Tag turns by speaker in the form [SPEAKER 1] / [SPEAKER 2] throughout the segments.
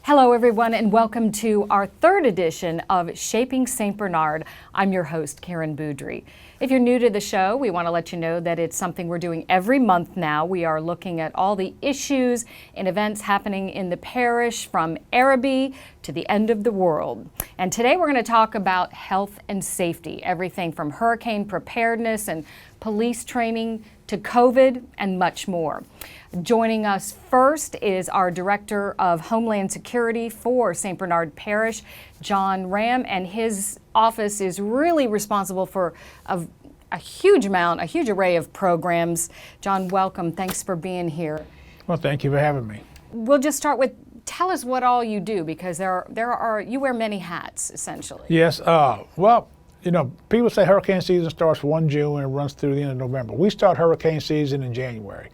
[SPEAKER 1] Hello everyone and welcome to our third edition of Shaping St. Bernard. I'm your host, Karen Boudry. If you're new to the show, we want to let you know that it's something we're doing every month now. We are looking at all the issues and events happening in the parish from Araby to the end of the world. And today we're going to talk about health and safety, everything from hurricane preparedness and police training to COVID and much more. Joining us first is our Director of Homeland Security for St. Bernard Parish, John Rahaim, and his office is really responsible for a huge array of programs. John, welcome. Thanks for being here.
[SPEAKER 2] Well, thank you for having me.
[SPEAKER 1] We'll just start with, tell us what all you do, because you wear many hats, essentially.
[SPEAKER 2] Yes, well, you know, people say hurricane season starts 1 June and runs through the end of November. We start hurricane season in January.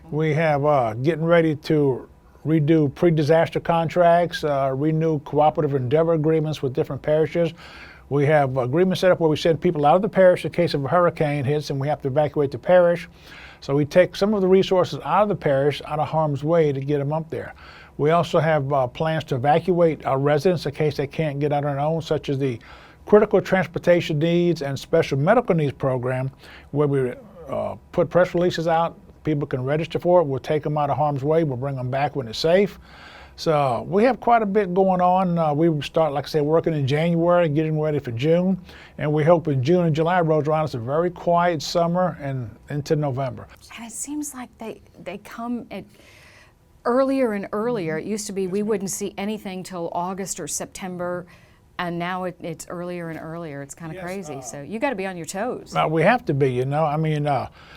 [SPEAKER 2] We have getting ready to redo pre-disaster contracts, renew cooperative endeavor agreements with different parishes. We have agreements set up where we send people out of the parish in case of a hurricane hits and we have to evacuate the parish. So we take some of the resources out of the parish, out of harm's way, to get them up there. We also have plans to evacuate our residents in case they can't get out on their own, such as the Critical Transportation Needs and Special Medical Needs Program, where we put press releases out. People can register for it. We'll take them out of harm's way. We'll bring them back when it's safe. So we have quite a bit going on. We start, like I said, working in January, getting ready for June. And we hope in June and July rolls around, it's a very quiet summer and into November.
[SPEAKER 1] And it seems like they come at earlier and earlier. It used to be we wouldn't see anything till August or September. And now it's earlier and earlier. It's kind of crazy. So you got to be on your toes.
[SPEAKER 2] We have to be, you know. I mean,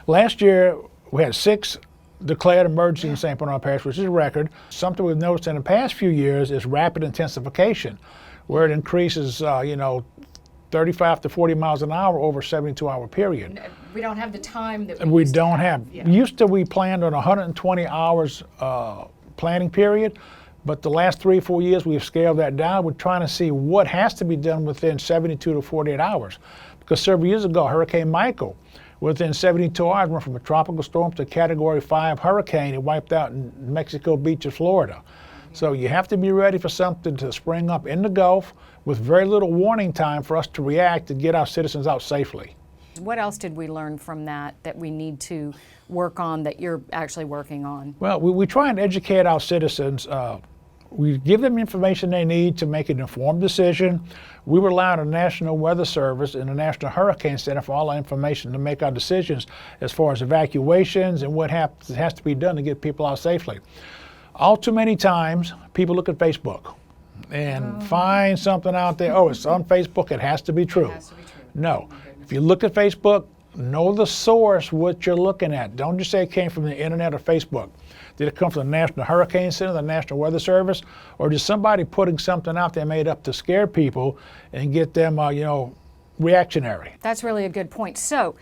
[SPEAKER 2] last year we had 6 declared emergencies in St. Bernard Parish, which is a record. Something we've noticed in the past few years is rapid intensification, where it increases, 35 to 40 miles an hour over a 72-hour period.
[SPEAKER 1] We don't have the time that
[SPEAKER 2] we don't have.
[SPEAKER 1] Yeah.
[SPEAKER 2] Used to we planned on 120 hours planning period. But the last 3 or 4 years, we've scaled that down. We're trying to see what has to be done within 72 to 48 hours. Because several years ago, Hurricane Michael, within 72 hours, went from a tropical storm to a Category 5 hurricane. It wiped out Mexico Beach in Florida. So you have to be ready for something to spring up in the Gulf with very little warning time for us to react and get our citizens out safely.
[SPEAKER 1] What else did we learn from that we need to work on, that you're actually working on?
[SPEAKER 2] Well, we try and educate our citizens. We give them information they need to make an informed decision. We rely on the National Weather Service and the National Hurricane Center for all our information to make our decisions as far as evacuations and what has to be done to get people out safely. All too many times, people look at Facebook and find something out there. Oh, it's on Facebook, it has to be true. It has to be true. No. If you look at Facebook, know the source, what you're looking at. Don't just say it came from the internet or Facebook. Did it come from the National Hurricane Center, the National Weather Service, or just somebody putting something out there made up to scare people and get them, reactionary?
[SPEAKER 1] That's really a good point. So,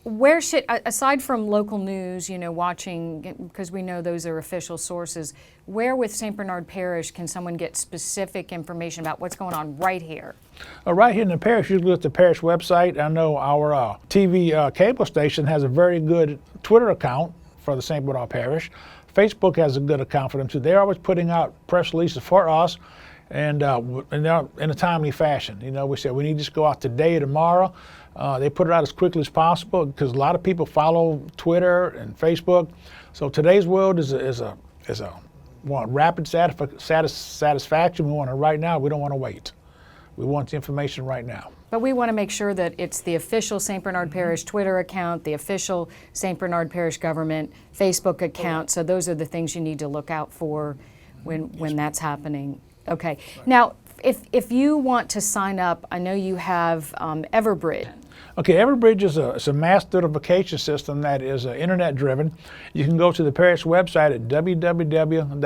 [SPEAKER 1] where should, aside from local news, watching, because we know those are official sources, where with St. Bernard Parish can someone get specific information about what's going on right here?
[SPEAKER 2] Right here in the parish, usually at the parish website. I know our TV cable station has a very good Twitter account for the St. Bernard Parish. Facebook has a good account for them too. They're always putting out press releases for us, and they're in a timely fashion. We said we need to just go out today or tomorrow. They put it out as quickly as possible because a lot of people follow Twitter and Facebook. So today's world is a want rapid satisfaction. We want it right now. We don't want to wait. We want the information right now.
[SPEAKER 1] But we want to make sure that it's the official St. Bernard Parish Twitter account, the official St. Bernard Parish government Facebook account. So those are the things you need to look out for when that's happening. Okay. Right. Now, if you want to sign up, I know you have Everbridge.
[SPEAKER 2] Okay, Everbridge is a mass notification system that is internet driven. You can go to the parish website at www.sbpg.net.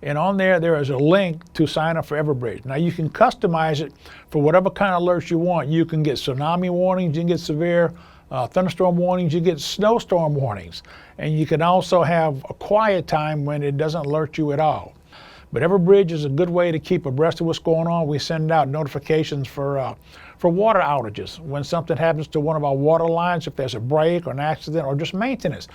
[SPEAKER 2] And on there is a link to sign up for Everbridge. Now you can customize it for whatever kind of alerts you want. You can get tsunami warnings, you can get severe thunderstorm warnings, you get snowstorm warnings. And you can also have a quiet time when it doesn't alert you at all. But Everbridge is a good way to keep abreast of what's going on. We send out notifications for water outages. When something happens to one of our water lines, if there's a break or an accident or just maintenance.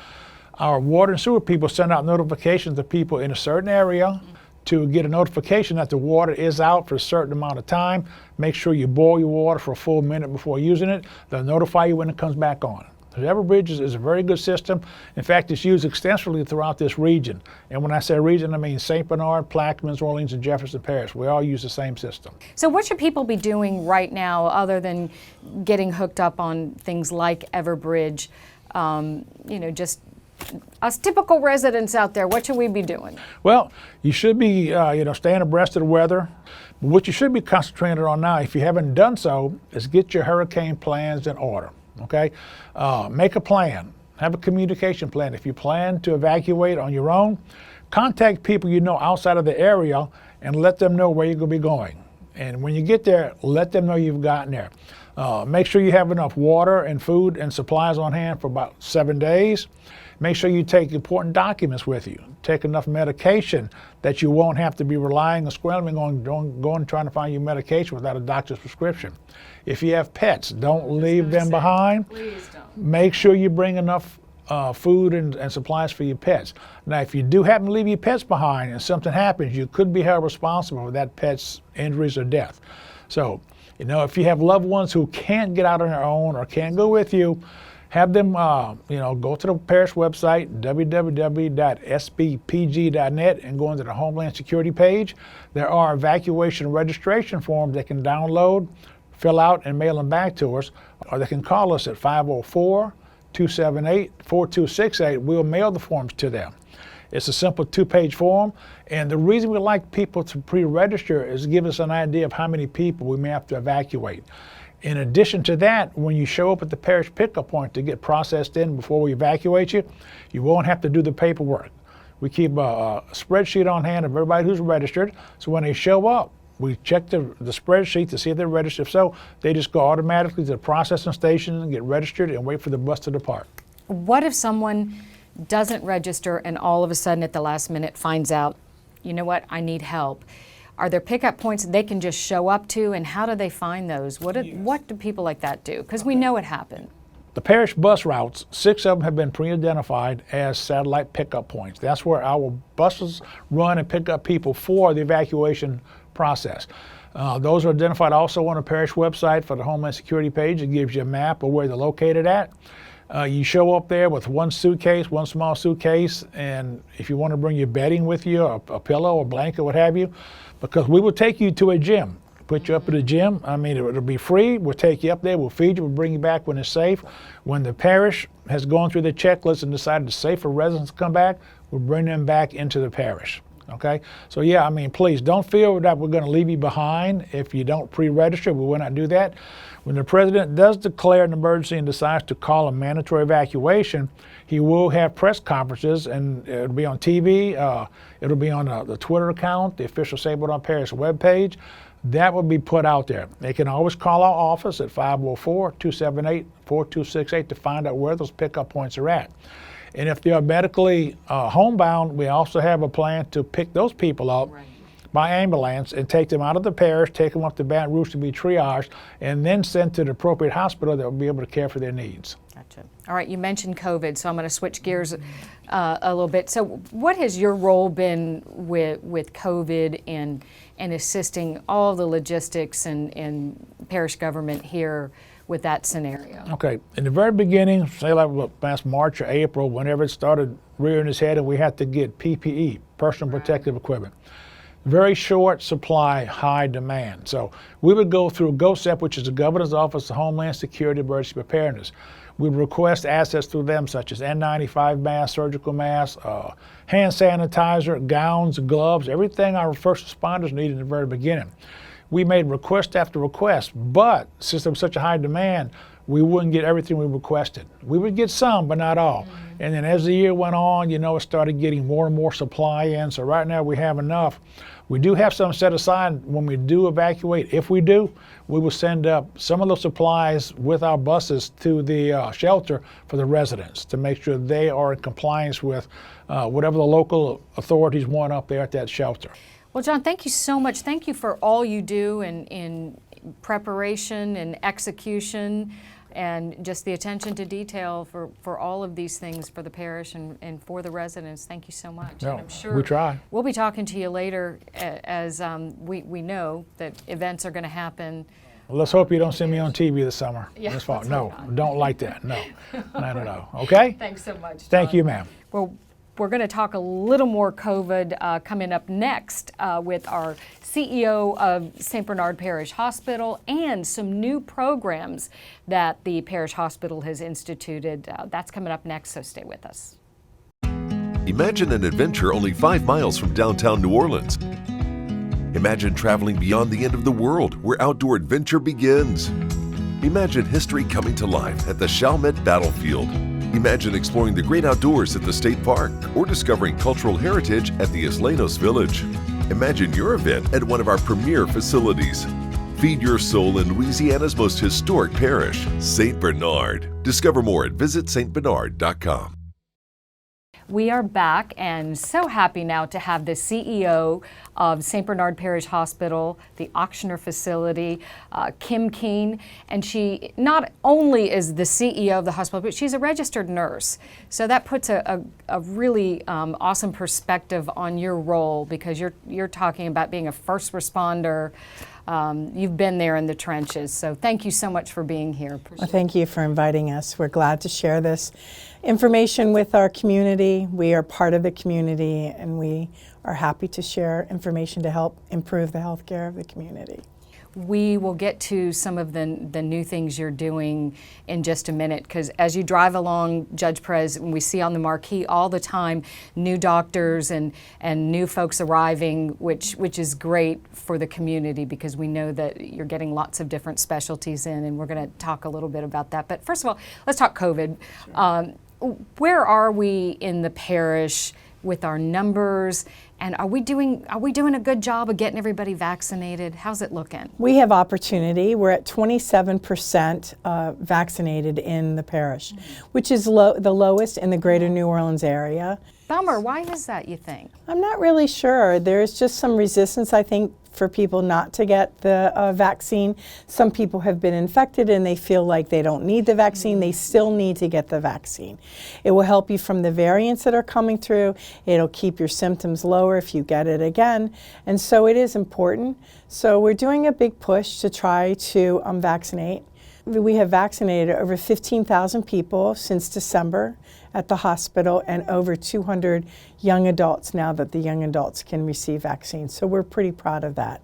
[SPEAKER 2] Our water and sewer people send out notifications to people in a certain area to get a notification that the water is out for a certain amount of time. Make sure you boil your water for a full minute before using it. They'll notify you when it comes back on. The Everbridge is a very good system. In fact, it's used extensively throughout this region. And when I say region, I mean St. Bernard, Plaquemines, Orleans, and Jefferson Parish. We all use the same system.
[SPEAKER 1] So what should people be doing right now other than getting hooked up on things like Everbridge? Just us typical residents out there, what should we be doing?
[SPEAKER 2] Well, you should be, staying abreast of the weather. But what you should be concentrating on now, if you haven't done so, is get your hurricane plans in order. Okay, make a plan, have a communication plan. If you plan to evacuate on your own, contact people you know outside of the area and let them know where you're going to be going. And when you get there, let them know you've gotten there. Make sure you have enough water and food and supplies on hand for about 7 days. Make sure you take important documents with you. Take enough medication that you won't have to be relying or scrambling on going trying to find your medication without a doctor's prescription. If you have pets, don't leave them behind.
[SPEAKER 1] Please don't.
[SPEAKER 2] Make sure you bring enough food and supplies for your pets. Now, if you do happen to leave your pets behind and something happens, you could be held responsible for that pet's injuries or death. So, if you have loved ones who can't get out on their own or can't go with you, have them, go to the parish website, www.sbpg.net, and go into the Homeland Security page. There are evacuation registration forms they can download, fill out, and mail them back to us. Or they can call us at 504-278-4268. We'll mail the forms to them. It's a simple 2-page form. And the reason we like people to pre-register is to give us an idea of how many people we may have to evacuate. In addition to that, when you show up at the parish pickup point to get processed in before we evacuate you, you won't have to do the paperwork. We keep a spreadsheet on hand of everybody who's registered, so when they show up, we check the spreadsheet to see if they're registered. If so, they just go automatically to the processing station and get registered and wait for the bus to depart.
[SPEAKER 1] What if someone doesn't register and all of a sudden at the last minute finds out, you know what, I need help? Are there pickup points they can just show up to, and how do they find those? What do people like that do? Because we know it happened.
[SPEAKER 2] The parish bus routes, 6 of them have been pre-identified as satellite pickup points. That's where our buses run and pick up people for the evacuation process. Those are identified also on the parish website for the Homeland Security page. It gives you a map of where they're located at. You show up there with one small suitcase, and if you want to bring your bedding with you, a pillow, a blanket, what have you, because we will take you to a gym. Put you up at a gym. I mean, it'll be free. We'll take you up there. We'll feed you. We'll bring you back when it's safe. When the parish has gone through the checklist and decided it's safe for residents to come back, we'll bring them back into the parish. Okay? So yeah, I mean, please don't feel that we're going to leave you behind if you don't pre-register. We will not do that. When the president does declare an emergency and decides to call a mandatory evacuation, he will have press conferences, and it'll be on TV. It'll be on the Twitter account, the official St. Bernard Parish webpage. That will be put out there. They can always call our office at 504-278-4268 to find out where those pickup points are at. And if they are medically homebound, we also have a plan to pick those people up by ambulance and take them out of the parish, take them up to Baton Rouge to be triaged, and then sent to the appropriate hospital that will be able to care for their needs.
[SPEAKER 1] Gotcha. All right, you mentioned COVID, so I'm going to switch gears a little bit. So what has your role been with COVID and assisting all the logistics and parish government here with that scenario?
[SPEAKER 2] Okay, in the very beginning, say like last March or April, whenever it started rearing its head and we had to get PPE, personal protective equipment. Very short supply, high demand. So we would go through GOSEP, which is the Governor's Office of Homeland Security Emergency Preparedness. We would request assets through them such as N95 masks, surgical masks, hand sanitizer, gowns, gloves, everything our first responders needed in the very beginning. We made request after request, but since there was such a high demand, we wouldn't get everything we requested. We would get some, but not all. And then as the year went on, it started getting more and more supply in. So right now we have enough. We do have some set aside when we do evacuate. If we do, we will send up some of those supplies with our buses to the shelter for the residents to make sure they are in compliance with whatever the local authorities want up there at that shelter.
[SPEAKER 1] Well, John, thank you so much. Thank you for all you do in preparation and execution. and just the attention to detail for all of these things for the parish and for the residents. Thank you so much.
[SPEAKER 2] No,
[SPEAKER 1] and I'm sure
[SPEAKER 2] we try.
[SPEAKER 1] We'll be talking to you later as we know that events are going to happen.
[SPEAKER 2] Well, let's hope you don't see me on TV this summer.
[SPEAKER 1] Yeah,
[SPEAKER 2] This fall.
[SPEAKER 1] let's
[SPEAKER 2] No,
[SPEAKER 1] hope not.
[SPEAKER 2] don't like that. No, no. Okay?
[SPEAKER 1] Thanks so much, John.
[SPEAKER 2] Thank you, ma'am.
[SPEAKER 1] Well, we're going to talk a little more COVID coming up next with our CEO of St. Bernard Parish Hospital and some new programs that the Parish Hospital has instituted. That's coming up next, so stay with us.
[SPEAKER 3] Imagine an adventure only 5 miles from downtown New Orleans. Imagine traveling beyond the end of the world where outdoor adventure begins. Imagine history coming to life at the Chalmette Battlefield. Imagine exploring the great outdoors at the State Park or discovering cultural heritage at the Islenos Village. Imagine your event at one of our premier facilities. Feed your soul in Louisiana's most historic parish, St. Bernard. Discover more at visitstbernard.com.
[SPEAKER 1] We are back and so happy now to have the CEO of St. Bernard Parish Hospital, the auctioner facility, Keene. And she not only is the CEO of the hospital, but she's a registered nurse. So that puts a really awesome perspective on your role, because you're talking about being a first responder. You've been there in the trenches. So thank you so much for being here.
[SPEAKER 4] Well, thank you for inviting us. We're glad to share this information with our community. We are part of the community, and we are happy to share information to help improve the health care of the community.
[SPEAKER 1] We will get to some of the new things you're doing in just a minute, because as you drive along Judge Perez, we see on the marquee all the time new doctors and new folks arriving, which is great for the community, because we know that you're getting lots of different specialties in, and we're going to talk a little bit about that. But first of all, let's talk COVID. Sure. Where are we in the parish with our numbers? And are we doing a good job of getting everybody vaccinated? How's it looking?
[SPEAKER 4] We have opportunity. We're at 27% vaccinated in the parish, which is the lowest in the greater New Orleans area.
[SPEAKER 1] Bummer. Why is that, you think?
[SPEAKER 4] I'm not really sure. There's just some resistance, I think, for people not to get the vaccine. Some people have been infected and they feel like they don't need the vaccine. They still need to get the vaccine. It will help you from the variants that are coming through. It'll keep your symptoms lower if you get it again. And so it is important. So we're doing a big push to try to vaccinate. We have vaccinated over 15,000 people since December at the hospital, and over 200 young adults now that the young adults can receive vaccines. So we're pretty proud of that.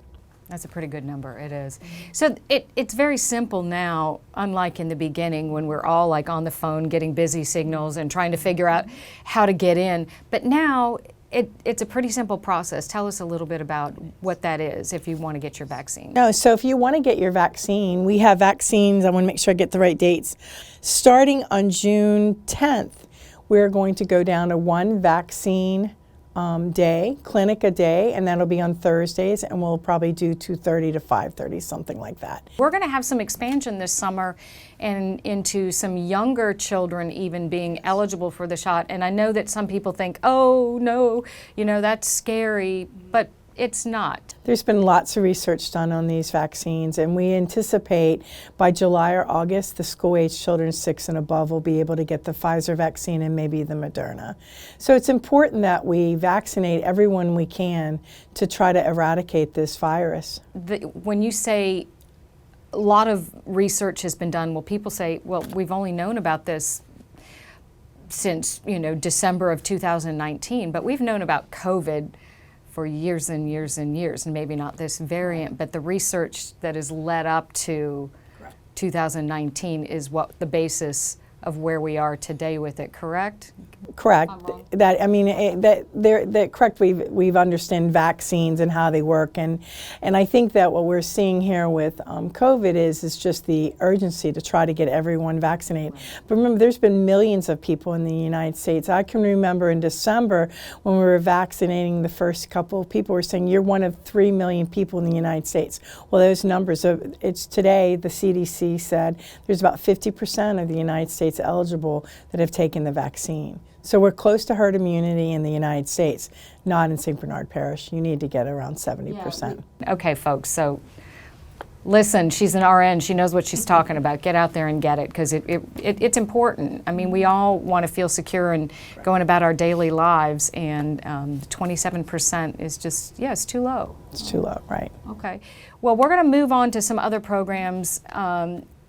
[SPEAKER 1] That's a pretty good number, it is. So it's very simple now, unlike in the beginning when we're all like on the phone getting busy signals and trying to figure out how to get in. But now it's a pretty simple process. Tell us a little bit about what that is if you want to get your vaccine.
[SPEAKER 4] No, so if you want to get your vaccine, we have vaccines, I want to make sure I get the right dates. Starting on June 10th, we're going to go down to one vaccine day, clinic a day, and that'll be on Thursdays, and we'll probably do 2:30 to 5:30, something like that.
[SPEAKER 1] We're going to have some expansion this summer and into some younger children even being eligible for the shot. And I know that some people think, oh no, that's scary, but it's not.
[SPEAKER 4] There's been lots of research done on these vaccines, and we anticipate by July or August, the school-age children 6 and above will be able to get the Pfizer vaccine and maybe the Moderna. So it's important that we vaccinate everyone we can to try to eradicate this virus.
[SPEAKER 1] When you say a lot of research has been done, well, people say, well, we've only known about this since, December of 2019, but we've known about COVID for years and years and years, and maybe not this variant, but the research that has led up to 2019 is what the basis of where we are today with it, correct?
[SPEAKER 4] Correct. Correct. We've understand vaccines and how they work, and I think that what we're seeing here with COVID is just the urgency to try to get everyone vaccinated. But remember, there's been millions of people in the United States. I can remember in December when we were vaccinating the first couple, people were saying you're one of 3 million people in the United States. Well, those numbers, it's today the CDC said there's about 50% of the United States eligible that have taken the vaccine. So we're close to herd immunity in the United States, not in St. Bernard Parish. You need to get around 70%.
[SPEAKER 1] Okay, folks, so Listen, she's an RN. She knows what she's talking about. Get out there and get it, because it's important. I mean, we all want to feel secure and going about our daily lives, and 27% is just, it's too low.
[SPEAKER 4] It's too low, right.
[SPEAKER 1] Okay. Well, we're going to move on to some other programs.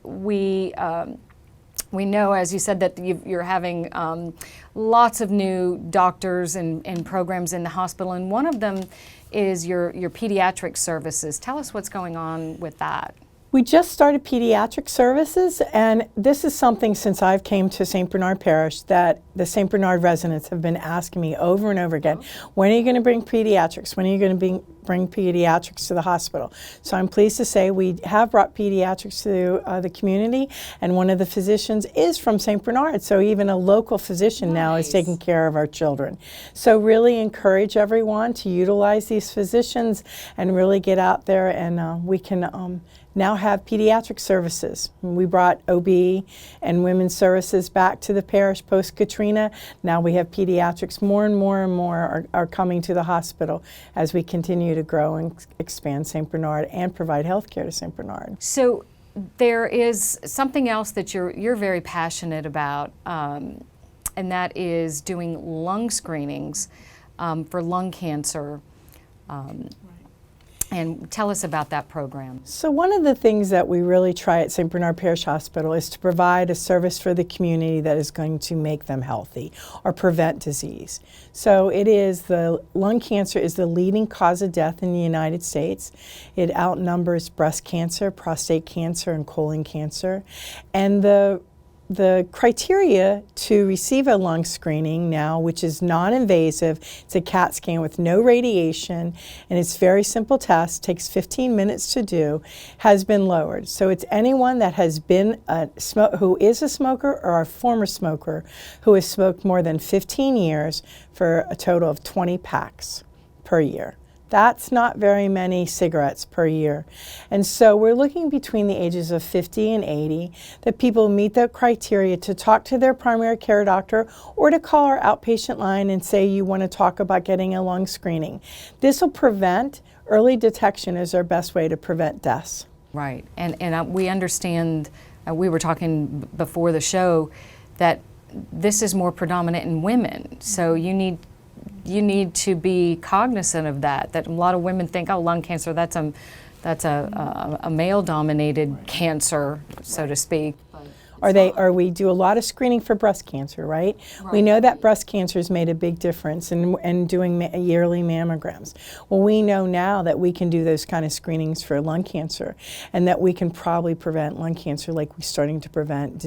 [SPEAKER 1] We know, as you said, that you're having lots of new doctors and programs in the hospital, and one of them is your pediatric services. Tell us what's going on with that.
[SPEAKER 4] We just started pediatric services, and this is something since I've came to St. Bernard Parish that the St. Bernard residents have been asking me over and over again, when are you going to bring pediatrics? When are you going to bring pediatrics to the hospital? So I'm pleased to say we have brought pediatrics to the community, and one of the physicians is from St. Bernard, so even a local physician now is taking care of our children. So really encourage everyone to utilize these physicians and really get out there, and we can now have pediatric services. We brought OB and women's services back to the parish post-Katrina. Now we have pediatrics. More and more and more are coming to the hospital as we continue to grow and expand St. Bernard and provide health care to St. Bernard.
[SPEAKER 1] So there is something else that you're very passionate about, and that is doing lung screenings for lung cancer. And tell us about that program.
[SPEAKER 4] So one of the things that we really try at St. Bernard Parish Hospital is to provide a service for the community that is going to make them healthy or prevent disease. So lung cancer is the leading cause of death in the United States. It outnumbers breast cancer, prostate cancer, and colon cancer. And the criteria to receive a lung screening now, which is non-invasive, it's a CAT scan with no radiation, and it's a very simple test, takes 15 minutes to do, has been lowered. So it's anyone that has been who is a smoker or a former smoker who has smoked more than 15 years for a total of 20 packs per year. That's not very many cigarettes per year. And so we're looking between the ages of 50 and 80 that people meet the criteria to talk to their primary care doctor or to call our outpatient line and say you want to talk about getting a lung screening. This will prevent, early detection is our best way to prevent deaths.
[SPEAKER 1] Right, and we understand, we were talking before the show, that this is more predominant in women, so you need to be cognizant of that a lot of women think, oh, lung cancer, that's a male-dominated cancer, so to speak.
[SPEAKER 4] Or we do a lot of screening for breast cancer, right? We know that breast cancer has made a big difference in doing yearly mammograms. Well, we know now that we can do those kind of screenings for lung cancer, and that we can probably prevent lung cancer like we're starting to prevent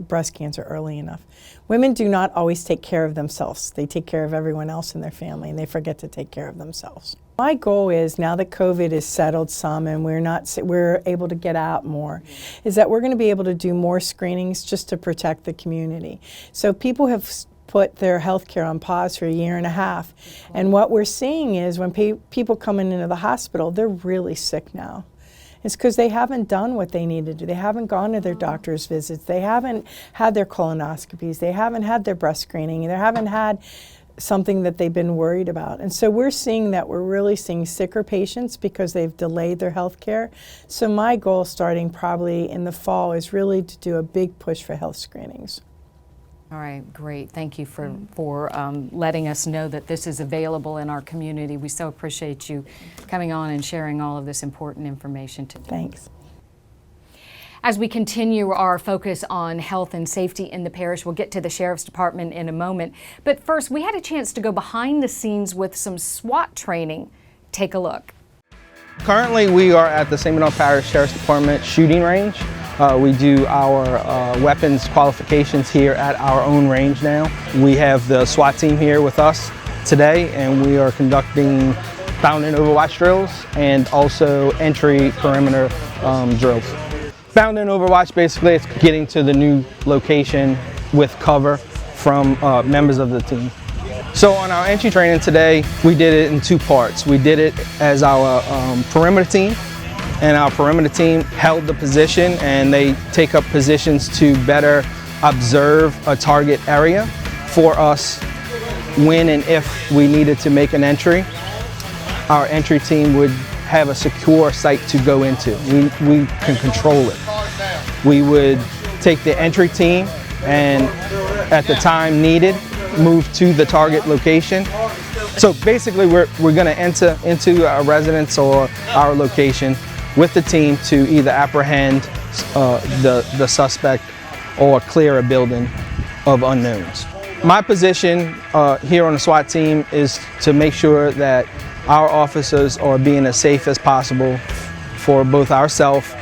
[SPEAKER 4] breast cancer early enough. Women do not always take care of themselves. They take care of everyone else in their family, and they forget to take care of themselves. My goal is, now that COVID is settled some and we're able to get out more, is that we're going to be able to do more screenings just to protect the community. So people have put their health care on pause for a year and a half. And what we're seeing is when people coming into the hospital, they're really sick now. It's because they haven't done what they need to do. They haven't gone to their doctor's visits. They haven't had their colonoscopies. They haven't had their breast screening. They haven't had something that they've been worried about. And so we're really seeing sicker patients because they've delayed their health care. So my goal, starting probably in the fall, is really to do a big push for health screenings.
[SPEAKER 1] All right, great. Thank you for letting us know that this is available in our community. We so appreciate you coming on and sharing all of this important information today.
[SPEAKER 4] Thanks.
[SPEAKER 1] As we continue our focus on health and safety in the parish, we'll get to the Sheriff's Department in a moment. But first, we had a chance to go behind the scenes with some SWAT training. Take a look.
[SPEAKER 5] Currently, we are at the St. Bernard Parish Sheriff's Department shooting range. We do our weapons qualifications here at our own range now. We have the SWAT team here with us today, and we are conducting bound and overwatch drills and also entry perimeter drills. Bound and overwatch, basically, it's getting to the new location with cover from members of the team. So on our entry training today, we did it in two parts. We did it as our perimeter team, and our perimeter team held the position, and they take up positions to better observe a target area for us when and if we needed to make an entry. Our entry team would have a secure site to go into. We can control it. We would take the entry team and at the time needed, move to the target location. So basically we're going to enter into a residence or our location with the team to either apprehend the suspect or clear a building of unknowns. My position here on the SWAT team is to make sure that our officers are being as safe as possible for both ourselves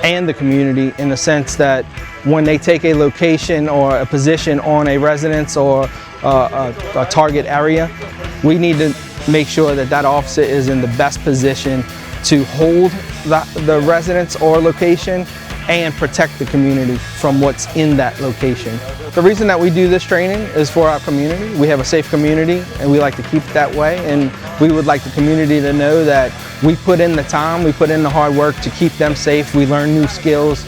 [SPEAKER 5] and the community, in the sense that when they take a location or a position on a residence or a target area, we need to make sure that that officer is in the best position to hold the residence or location and protect the community from what's in that location. The reason that we do this training is for our community. We have a safe community and we like to keep it that way, and we would like the community to know that we put in the time, we put in the hard work to keep them safe. We learn new skills,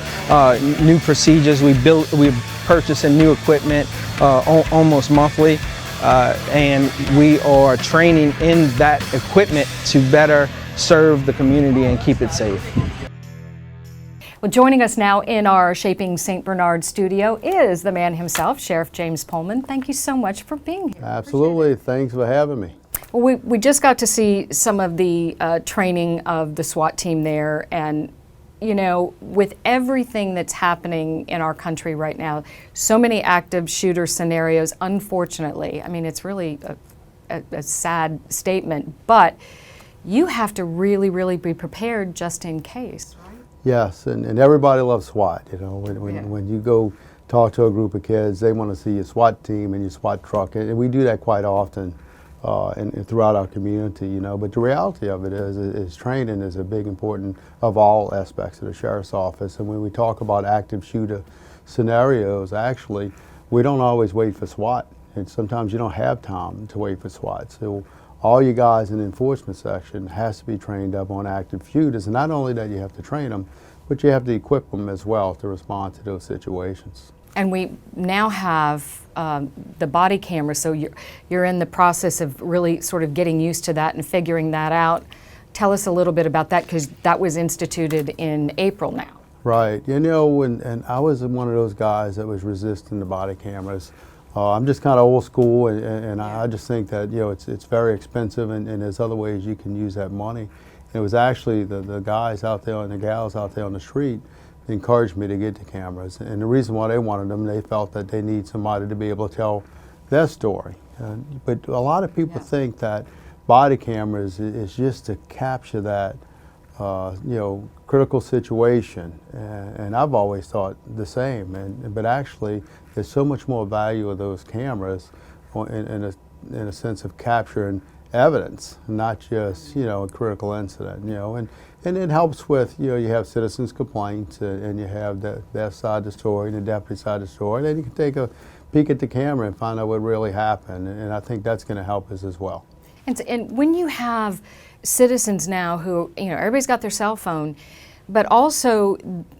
[SPEAKER 5] new procedures, we purchase new equipment almost monthly, and we are training in that equipment to better serve the community and keep it safe.
[SPEAKER 1] Well, joining us now in our Shaping St. Bernard studio is the man himself, Sheriff James Pohlmann. Thank you so much for being here.
[SPEAKER 6] Absolutely. Thanks for having me.
[SPEAKER 1] Well, we just got to see some of the training of the SWAT team there, and you know, with everything that's happening in our country right now, so many active shooter scenarios, unfortunately. I mean, it's really a sad statement, but you have to really, really be prepared just in case.
[SPEAKER 6] Yes, and everybody loves SWAT. You know, when you go talk to a group of kids, they want to see your SWAT team and your SWAT truck, and we do that quite often and throughout our community. You know, but the reality of it is training is a big important of all aspects of the sheriff's office. And when we talk about active shooter scenarios, actually, we don't always wait for SWAT, and sometimes you don't have time to wait for SWAT. So all you guys in the enforcement section has to be trained up on active shooters, and not only that you have to train them, but you have to equip them as well to respond to those situations.
[SPEAKER 1] And we now have the body camera, so you're in the process of really sort of getting used to that and figuring that out. Tell us a little bit about that, because that was instituted in April now.
[SPEAKER 6] Right, you know, and I was one of those guys that was resisting the body cameras. I'm just kind of old school, and I just think that, you know, it's very expensive, and there's other ways you can use that money. And it was actually the guys out there and the gals out there on the street that encouraged me to get the cameras. And the reason why they wanted them, they felt that they need somebody to be able to tell their story. But a lot of people think that body cameras is just to capture that, you know, critical situation, and I've always thought the same. But actually, there's so much more value of those cameras in a sense of capturing evidence, not just, you know, a critical incident. You know, and it helps with, you know, you have citizens' complaints, and you have their side of the story and the deputy side of the story. Then you can take a peek at the camera and find out what really happened, and I think that's going to help us as well.
[SPEAKER 1] And when you have citizens now who, you know, everybody's got their cell phone, but also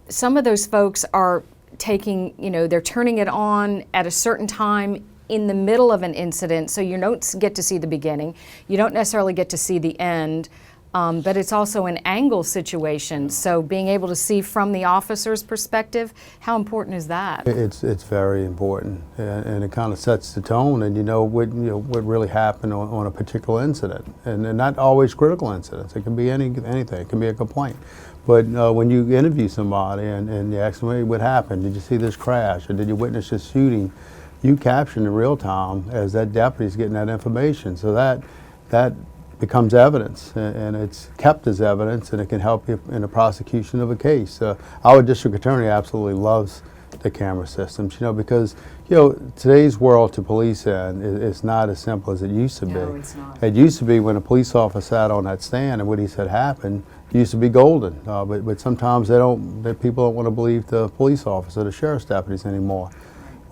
[SPEAKER 1] some of those folks are taking, you know, they're turning it on at a certain time in the middle of an incident, so you don't get to see the beginning, you don't necessarily get to see the end, but it's also an angle situation. So being able to see from the officer's perspective, how important is that?
[SPEAKER 6] It's very important, and it kind of sets the tone, and you know what really happened on a particular incident, and not always critical incidents. It can be anything. It can be a complaint. But when you interview somebody and you ask them, hey, what happened? Did you see this crash, or did you witness this shooting? You capture in real time as that deputy's getting that information. So that becomes evidence, and it's kept as evidence, and it can help you in the prosecution of a case. Our district attorney absolutely loves the camera systems, you know, because, you know, today's world to police in is not as simple as it used to be.
[SPEAKER 1] No, it's not.
[SPEAKER 6] It used to be when a police officer sat on that stand and what he said happened, it used to be golden. But sometimes people don't want to believe the police officer, the sheriff's deputies anymore.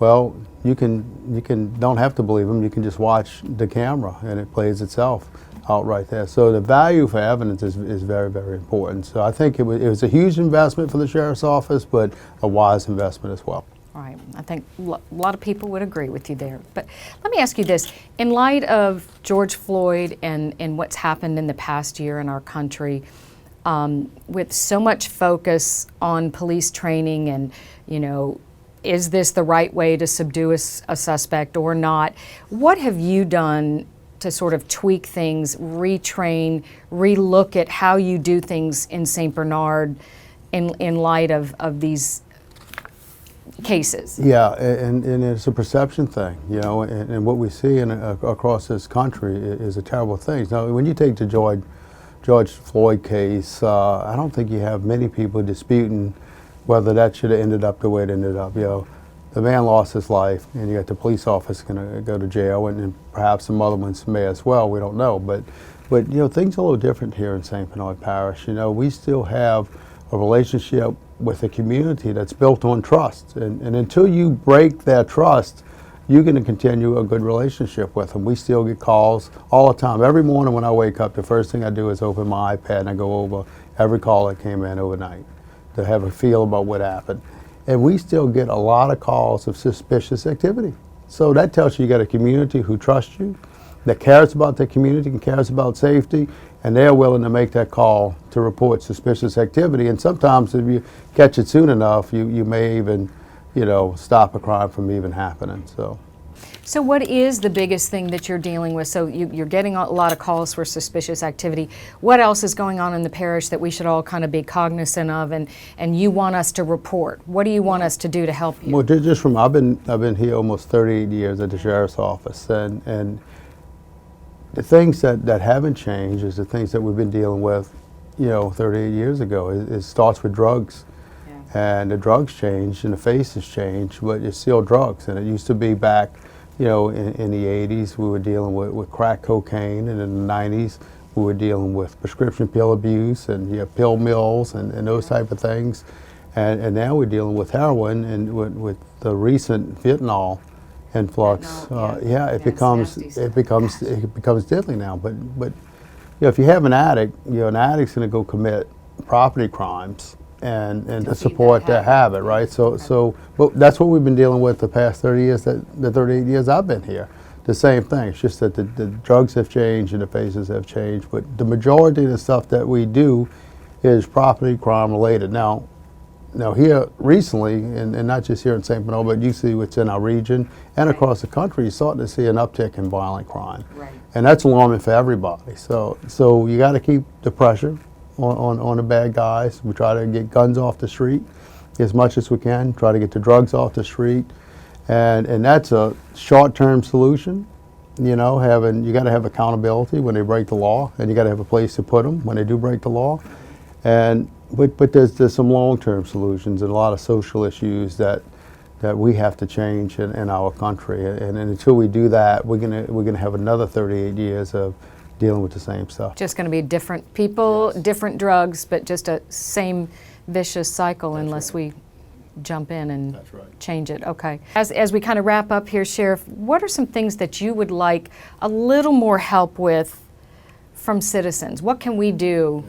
[SPEAKER 6] Well, you don't have to believe them. You can just watch the camera, and it plays itself out right there. So the value for evidence is very, very important. So I think it was a huge investment for the sheriff's office, but a wise investment as well.
[SPEAKER 1] Right. I think a lot of people would agree with you there. But let me ask you this. In light of George Floyd and what's happened in the past year in our country, with so much focus on police training and, is this the right way to subdue a suspect or not? What have you done to sort of tweak things, retrain, relook at how you do things in St. Bernard in light of these cases?
[SPEAKER 6] Yeah, and it's a perception thing, and what we see across this country is a terrible thing. Now, when you take the George Floyd case, I don't think you have many people disputing whether that should have ended up the way it ended up. The man lost his life, and you got the police officer going to go to jail, and perhaps some other ones may as well. We don't know, but things are a little different here in St. Bernard Parish. We still have a relationship with a community that's built on trust, and until you break that trust, you're going to continue a good relationship with them. We still get calls all the time. Every morning when I wake up, the first thing I do is open my iPad and I go over every call that came in overnight to have a feel about what happened. And we still get a lot of calls of suspicious activity. So that tells you got a community who trusts you, that cares about the community and cares about safety, and they're willing to make that call to report suspicious activity. And sometimes if you catch it soon enough, you may even, stop a crime from even happening.
[SPEAKER 1] So what is the biggest thing that you're dealing with? So you're getting a lot of calls for suspicious activity. What else is going on in the parish that we should all kind of be cognizant of and you want us to report? What do you want us to do to help you?
[SPEAKER 6] Well, just from, I've been here almost 38 years at the Sheriff's Office, and the things that haven't changed is the things that we've been dealing with, 38 years ago. It starts with drugs. And the drugs changed and the faces changed, but it's still drugs. And it used to be back, in the 80s, we were dealing with crack cocaine, and in the 90s, we were dealing with prescription pill abuse and pill mills and those type of things. And now we're dealing with heroin, and with the recent fentanyl influx, it becomes deadly now. But if you have an addict, an addict's going to go commit property crimes and to support that habit, right? So but that's what we've been dealing with the past 30 years, the 38 years I've been here. The same thing. It's just that the drugs have changed and the faces have changed. But the majority of the stuff that we do is property crime related. Now here recently, and not just here in St. Bernard, but you see what's in our region and across the country, you're starting to see an uptick in violent crime.
[SPEAKER 1] Right.
[SPEAKER 6] And that's alarming for everybody. So you got to keep the pressure on the bad guys. We try to get guns off the street as much as we can, try to get the drugs off the street. And that's a short-term solution. You got to have accountability when they break the law, and you got to have a place to put them when they do break the law. But there's some long-term solutions and a lot of social issues that we have to change in our country. And until we do that, we're gonna have another 38 years of dealing with the same stuff.
[SPEAKER 1] Just going to be different people, different drugs, but just a same vicious cycle unless we jump in and change it. Okay. As we kind of wrap up here, Sheriff, what are some things that you would like a little more help with from citizens? What can we do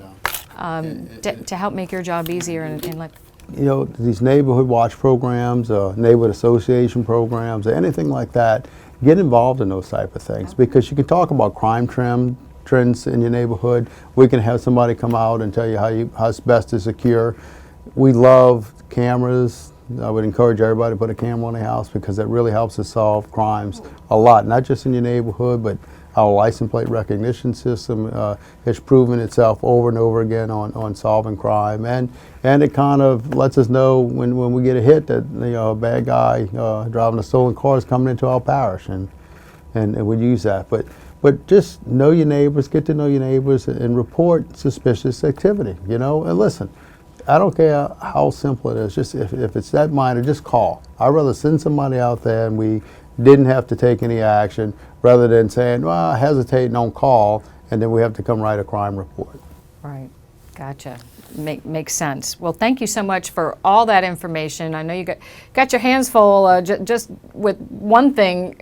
[SPEAKER 1] to help make your job easier and like?
[SPEAKER 6] These neighborhood watch programs, neighborhood association programs, or anything like that, get involved in those type of things, because you can talk about crime trends in your neighborhood. We can have somebody come out and tell you how it's best to secure. We love cameras. I would encourage everybody to put a camera on their house, because that really helps us solve crimes a lot, not just in your neighborhood, but our license plate recognition system has proven itself over and over again on solving crime, and it kind of lets us know when we get a hit that a bad guy driving a stolen car is coming into our parish, and we use that. But just know your neighbors, get to know your neighbors, and report suspicious activity. And listen, I don't care how simple it is. Just if it's that minor, just call. I'd rather send somebody out there and we didn't have to take any action, rather than saying, well, hesitate, don't call, and then we have to come write a crime report.
[SPEAKER 1] Right. Gotcha. Makes sense. Well, thank you so much for all that information. I know you got your hands full just with one thing,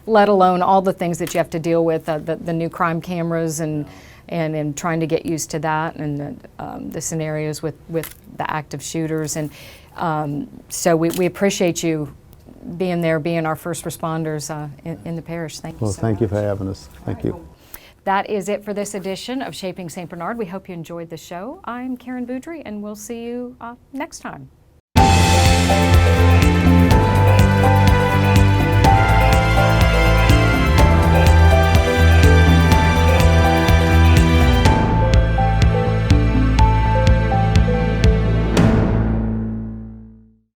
[SPEAKER 1] let alone all the things that you have to deal with, the new crime cameras and and in trying to get used to that and the scenarios with the active shooters. And so we appreciate you being there, being our first responders in the parish. Thank you
[SPEAKER 6] Well,
[SPEAKER 1] so
[SPEAKER 6] thank you
[SPEAKER 1] much.
[SPEAKER 6] for having us. Thank you.
[SPEAKER 1] That is it for this edition of Shaping St. Bernard. We hope you enjoyed the show. I'm Karen Boudry, and we'll see you next time.